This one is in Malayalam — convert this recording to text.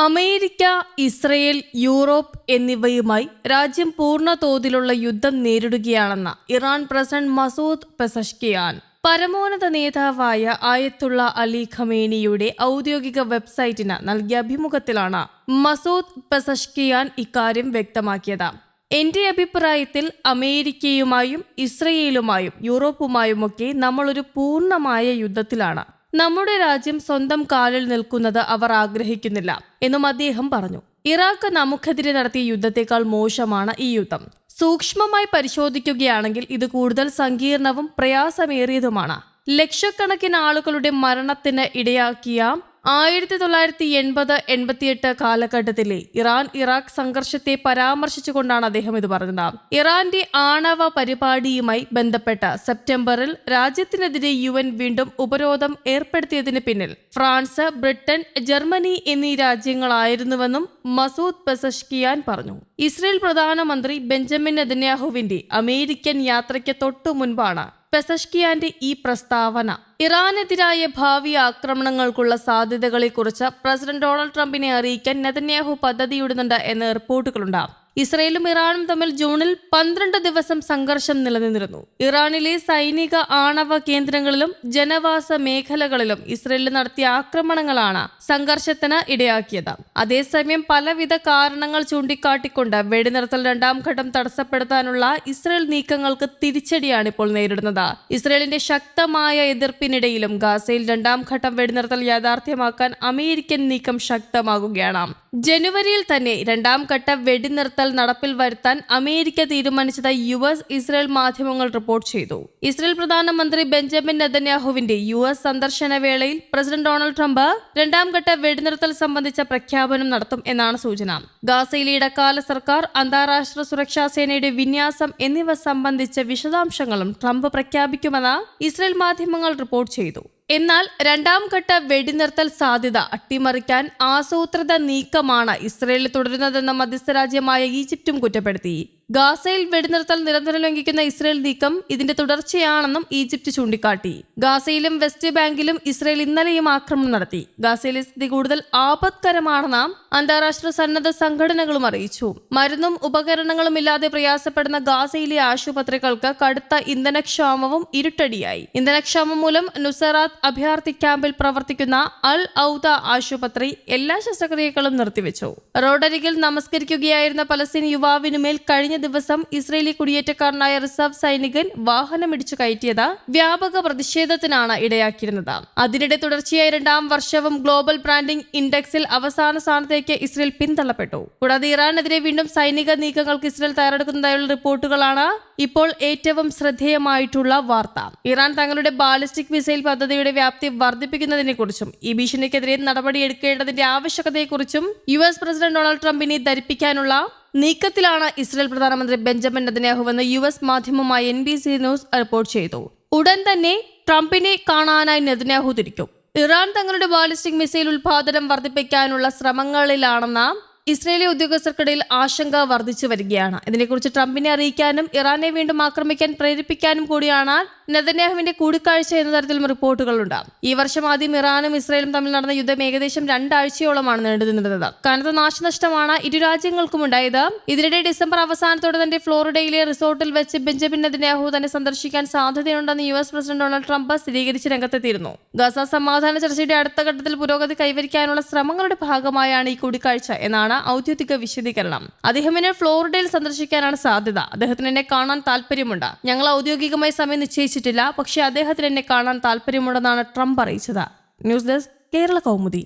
അമേരിക്ക, ഇസ്രയേൽ, യൂറോപ്പ് എന്നിവയുമായി രാജ്യം പൂർണ്ണ തോതിലുള്ള യുദ്ധം നേരിടുകയാണെന്ന് ഇറാൻ പ്രസിഡന്റ് മസൂദ് പെസഷ്കിയാൻ പരമോന്നത നേതാവായ ആയത്തുള്ള അലി ഖമേനിയുടെ ഔദ്യോഗിക വെബ്സൈറ്റിന് നൽകിയ അഭിമുഖത്തിലാണ് മസൂദ് പെസഷ്കിയാൻ ഇക്കാര്യം വ്യക്തമാക്കിയത്. എന്റെ അഭിപ്രായത്തിൽ അമേരിക്കയുമായും ഇസ്രയേലുമായും യൂറോപ്പുമായുമൊക്കെ നമ്മളൊരു പൂർണ്ണമായ യുദ്ധത്തിലാണ്. നമ്മുടെ രാജ്യം സ്വന്തം കാലിൽ നിൽക്കുന്നത് അവർ ആഗ്രഹിക്കുന്നില്ല എന്നും അദ്ദേഹം പറഞ്ഞു. ഇറാഖ് നമുക്കെതിരെ നടത്തിയ യുദ്ധത്തെക്കാൾ മോശമാണ് ഈ യുദ്ധം. സൂക്ഷ്മമായി പരിശോധിക്കുകയാണെങ്കിൽ ഇത് കൂടുതൽ സങ്കീർണവും പ്രയാസമേറിയതുമാണ്. ലക്ഷക്കണക്കിന് ആളുകളുടെ മരണത്തിന് ഇടയാക്കിയ 1980-88 കാലഘട്ടത്തിലെ ഇറാൻ ഇറാഖ് സംഘർഷത്തെ പരാമർശിച്ചുകൊണ്ടാണ് അദ്ദേഹം ഇത് പറഞ്ഞത്. ഇറാന്റെ ആണവ പരിപാടിയുമായി ബന്ധപ്പെട്ട സെപ്റ്റംബറിൽ രാജ്യത്തിനെതിരെ UN വീണ്ടും ഉപരോധം ഏർപ്പെടുത്തിയതിന് പിന്നിൽ ഫ്രാൻസ്, ബ്രിട്ടൻ, ജർമ്മനി എന്നീ രാജ്യങ്ങളായിരുന്നുവെന്നും മസൂദ് പെസഷ്കിയാൻ പറഞ്ഞു. ഇസ്രയേൽ പ്രധാനമന്ത്രി ബെഞ്ചമിൻ നെതന്യാഹുവിന്റെ അമേരിക്കൻ യാത്രയ്ക്ക് തൊട്ടു മുൻപാണ് പെസഷ്കിയാന്റെ ഈ പ്രസ്താവന. ഇറാനെതിരായ ഭാവി ആക്രമണങ്ങൾക്കുള്ള സാധ്യതകളെക്കുറിച്ച് പ്രസിഡന്റ് ഡൊണാൾഡ് ട്രംപിനെ അറിയിക്കാൻ നെതന്യാഹു പദ്ധതിയിടുന്നുണ്ട് എന്ന റിപ്പോർട്ടുകളുണ്ട്. ഇസ്രയേലും ഇറാനും തമ്മിൽ ജൂണിൽ 12 ദിവസം സംഘർഷം നിലനിന്നിരുന്നു. ഇറാനിലെ സൈനിക ആണവ കേന്ദ്രങ്ങളിലും ജനവാസ മേഖലകളിലും ഇസ്രയേലിൽ നടത്തിയ ആക്രമണങ്ങളാണ് സംഘർഷത്തിന് ഇടയാക്കിയത്. അതേസമയം പലവിധ കാരണങ്ങൾ ചൂണ്ടിക്കാട്ടിക്കൊണ്ട് വെടിനിർത്തൽ രണ്ടാം ഘട്ടം തടസ്സപ്പെടുത്താനുള്ള ഇസ്രയേൽ നീക്കങ്ങൾക്ക് തിരിച്ചടിയാണ് ഇപ്പോൾ നേരിടുന്നത്. ഇസ്രയേലിന്റെ ശക്തമായ എതിർപ്പിനിടയിലും ഗാസയിൽ രണ്ടാം ഘട്ടം വെടിനിർത്തൽ യാഥാർത്ഥ്യമാക്കാൻ അമേരിക്കൻ നീക്കം ശക്തമാകുകയാണ്. ജനുവരിയിൽ തന്നെ രണ്ടാം ഘട്ട വെടിനിർത്തൽ നടപ്പിൽ വരുത്താൻ അമേരിക്ക തീരുമാനിച്ചതായി US, ഇസ്രയേൽ മാധ്യമങ്ങൾ റിപ്പോർട്ട് ചെയ്തു. ഇസ്രയേൽ പ്രധാനമന്ത്രി ബെഞ്ചമിൻ നെതന്യാഹുവിന്റെ US സന്ദർശന വേളയിൽ പ്രസിഡന്റ് ഡൊണാൾഡ് ട്രംപ് രണ്ടാം ഘട്ട വെടിനിർത്തൽ സംബന്ധിച്ച പ്രഖ്യാപനം നടത്തും എന്നാണ് സൂചന. ഗാസയിലെ ഇടക്കാല സർക്കാർ, അന്താരാഷ്ട്ര സുരക്ഷാ സേനയുടെ വിന്യാസം എന്നിവ സംബന്ധിച്ച വിശദാംശങ്ങളും ട്രംപ് പ്രഖ്യാപിക്കുമെന്ന് ഇസ്രയേൽ മാധ്യമങ്ങൾ റിപ്പോർട്ട് ചെയ്തു. എന്നാൽ രണ്ടാം ഘട്ട വെടിനിർത്തൽ സാധ്യത അട്ടിമറിക്കാൻ ആസൂത്രിത നീക്കമാണ് ഇസ്രയേലിൽ തുടരുന്നതെന്ന മധ്യസ്ഥ രാജ്യമായ ഈജിപ്തും കുറ്റപ്പെടുത്തി. ഗാസയിൽ വെടിനിർത്തൽ നിരന്തരം ലംഘിക്കുന്ന ഇസ്രയേൽ നീക്കം ഇതിന്റെ തുടർച്ചയാണെന്നും ഈജിപ്ത് ചൂണ്ടിക്കാട്ടി. ഗാസയിലും വെസ്റ്റ് ബാങ്കിലും ഇസ്രയേൽ ഇന്നലെയും ആക്രമണം നടത്തി. ഗാസയിലെ സ്ഥിതി കൂടുതൽ ആപത്കരമാണെന്ന് അന്താരാഷ്ട്ര സന്നദ്ധ സംഘടനകളും അറിയിച്ചു. മരുന്നും ഉപകരണങ്ങളും ഇല്ലാതെ പ്രയാസപ്പെടുന്ന ഗാസയിലെ ആശുപത്രികൾക്ക് കടുത്ത ഇന്ധനക്ഷാമവും ഇരുട്ടടിയായി. ഇന്ധനക്ഷാമം മൂലം നുസറാത്ത് അഭയാർത്ഥി ക്യാമ്പിൽ പ്രവർത്തിക്കുന്ന അൽ ഔദ ആശുപത്രി എല്ലാ ശസ്ത്രക്രിയകളും നിർത്തിവെച്ചു. റോഡരികിൽ നമസ്കരിക്കുകയായിരുന്ന പലസ്തീൻ യുവാവിനുമേൽ കഴിഞ്ഞ ദിവസം ഇസ്രയേലി കുടിയേറ്റക്കാരനായ റിസർവ് സൈനികൻ വാഹനമിടിച്ചു കയറ്റിയത് വ്യാപക പ്രതിഷേധത്തിനാണ് ഇടയാക്കിയിരുന്നത്. അതിനിടെ തുടർച്ചയായി രണ്ടാം വർഷവും ഗ്ലോബൽ ബ്രാൻഡിംഗ് ഇൻഡെക്സിൽ അവസാന സ്ഥാനത്തേക്ക് ഇസ്രയേൽ പിന്തള്ളപ്പെട്ടു. കൂടാതെ ഇറാനെതിരെ വീണ്ടും സൈനിക നീക്കങ്ങൾക്ക് ഇസ്രയേൽ തയ്യാറെടുക്കുന്നതായുള്ള റിപ്പോർട്ടുകളാണ് ഇപ്പോൾ ഏറ്റവും ശ്രദ്ധേയമായിട്ടുള്ള വാർത്ത. ഇറാൻ തങ്ങളുടെ ബാലിസ്റ്റിക് മിസൈൽ പദ്ധതിയുടെ വ്യാപ്തി വർദ്ധിപ്പിക്കുന്നതിനെക്കുറിച്ചും ഈ ഭീഷണിക്കെതിരെ നടപടിയെടുക്കേണ്ടതിന്റെ ആവശ്യകതയെക്കുറിച്ചും US പ്രസിഡന്റ് ഡൊണാൾഡ് ട്രംപിനെ ധരിപ്പിക്കാനുള്ള നീക്കത്തിലാണ് ഇസ്രയേൽ പ്രധാനമന്ത്രി ബെഞ്ചമിൻ നെതന്യാഹുവെന്ന് US മാധ്യമമായ NBC ന്യൂസ് റിപ്പോർട്ട് ചെയ്തു. ഉടൻ തന്നെ ട്രംപിനെ കാണാനായി നെതന്യാഹു തിരിക്കും. ഇറാൻ തങ്ങളുടെ ബാലിസ്റ്റിക് മിസൈൽ ഉൽപാദനം വർദ്ധിപ്പിക്കാനുള്ള ശ്രമങ്ങളിലാണെന്ന ഇസ്രയേലി ഉദ്യോഗസ്ഥർക്കിടയിൽ ആശങ്ക വർദ്ധിച്ചു വരികയാണ്. ഇതിനെക്കുറിച്ച് ട്രംപിനെ അറിയിക്കാനും ഇറാനെ വീണ്ടും ആക്രമിക്കാൻ പ്രേരിപ്പിക്കാനും കൂടിയാണ് നെതന്യാഹുവിന്റെ കൂടിക്കാഴ്ച എന്ന തരത്തിലും റിപ്പോർട്ടുകളുണ്ട്. ഈ വർഷം ആദ്യം ഇറാനും ഇസ്രയേലും തമ്മിൽ നടന്ന യുദ്ധം ഏകദേശം 2 ആഴ്ചയോളമാണ് നീണ്ടുനിന്നത്. കനത്ത നാശനഷ്ടമാണ് ഇരു രാജ്യങ്ങൾക്കും ഉണ്ടായത്. ഇതിനിടെ ഡിസംബർ അവസാനത്തോടെ തന്റെ ഫ്ലോറിഡയിലെ റിസോർട്ടിൽ വെച്ച് ബെഞ്ചമിൻ നെതന്യാഹു തന്നെ സന്ദർശിക്കാൻ സാധ്യതയുണ്ടെന്ന് US പ്രസിഡന്റ് ഡൊണാൾഡ് ട്രംപ് സ്ഥിരീകരിച്ച് രംഗത്തെത്തിയിരുന്നു. ഗസ സമാധാന ചർച്ചയുടെ അടുത്ത ഘട്ടത്തിൽ പുരോഗതി കൈവരിക്കാനുള്ള ശ്രമങ്ങളുടെ ഭാഗമായാണ് ഈ കൂടിക്കാഴ്ച എന്നാണ് ഔദ്യോഗിക വിശദീകരണം. അദ്ദേഹത്തിന് ഫ്ലോറിഡയിൽ സന്ദർശിക്കാനാണ് സാധ്യത. അദ്ദേഹത്തിന് എന്നെ കാണാൻ താല്പര്യമുണ്ട്. ഞങ്ങൾ ഔദ്യോഗികമായി സമയം നിശ്ചയിച്ചിട്ടില്ല, പക്ഷേ അദ്ദേഹത്തിന് എന്നെ കാണാൻ താല്പര്യമുണ്ടെന്നാണ് ട്രംപ് അറിയിച്ചത്. News desk, Kerala Kaumudi.